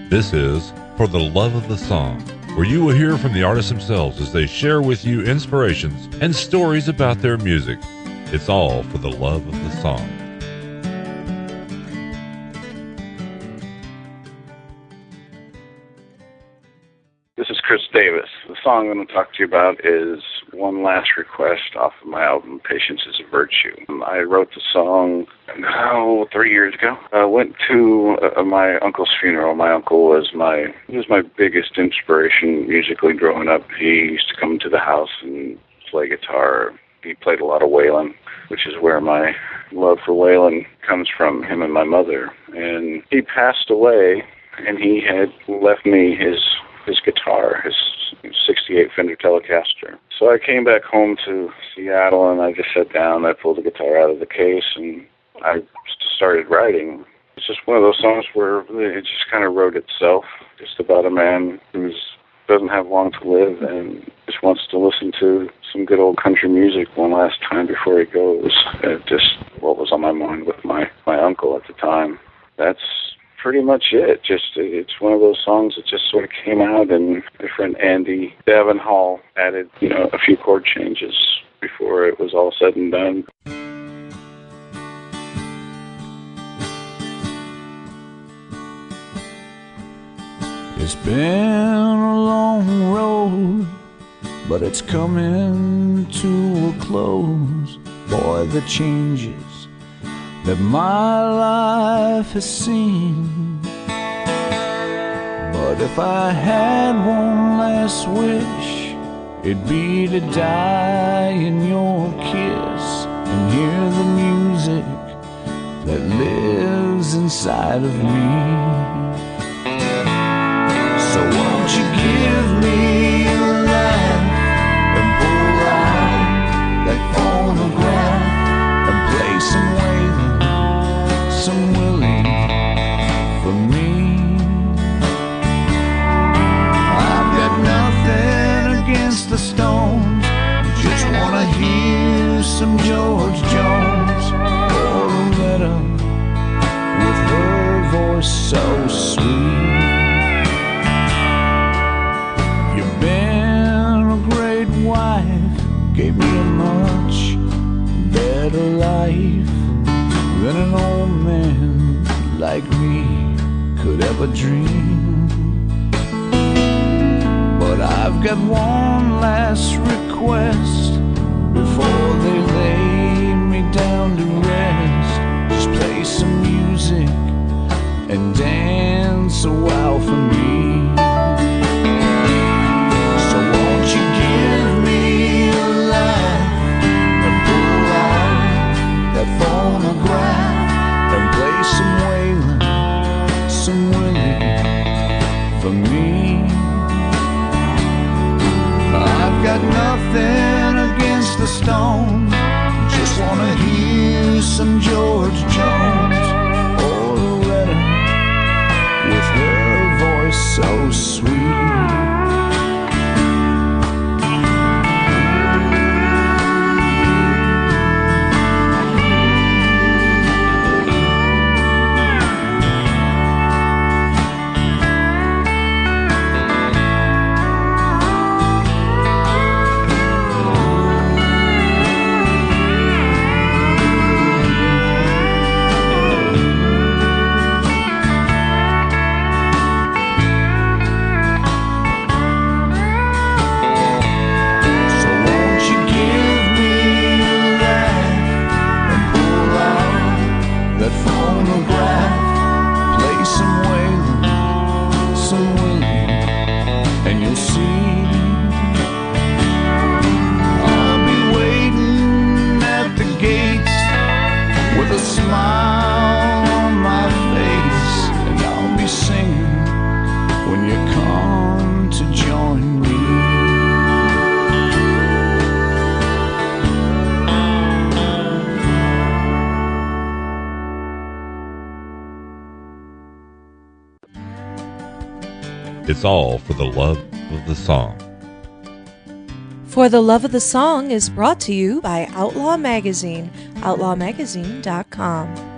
This is For the Love of the Song, where you will hear from the artists themselves as they share with you inspirations and stories about their music. It's all for the love of the song. This is Chris Davis. The song I'm going to talk to you about is One Last Request off of my album, Patience is a Virtue. I wrote the song, 3 years ago. I went to my uncle's funeral. My uncle was my biggest inspiration musically growing up. He used to come to the house and play guitar. He played a lot of Waylon, which is where my love for Waylon comes from, him and my mother. And he passed away, and he had left me his guitar, his 68 Fender Telecaster. So I came back home to Seattle, and I just sat down, I pulled the guitar out of the case, and I started writing. It's just one of those songs where it just kind of wrote itself, just about a man who doesn't have long to live and just wants to listen to some good old country music one last time before he goes. Just what was on my mind with my uncle at the time. That's pretty much it. It's one of those songs that just sort of came out, and my friend Andy Davenhall added, a few chord changes before it was all said and done. It's been a long road, but it's coming to a close. Boy, the changes that my life has seen. But if I had one last wish, it'd be to die in your kiss and hear the music that lives inside of me. So won't you give me a light and pull out that phonograph and play some Waylon, some Willie for me. I've got nothing against the Stones, just wanna hear some George Jones or Loretta with her voice so sweet. You've been a great wife, gave me a much better life than an old man like me could ever dream. But I've got one last request before they lay me down to rest. Just play some music and dance a while for me. So won't you give me a light and pull out that phonograph and play some Waylon, some Willie for me. I've got nothing against the Stones, just wanna hear some George Jones or Loretta with her voice so sweet. It's all for the love of the song. For the Love of the Song is brought to you by Outlaw Magazine, outlawmagazine.com.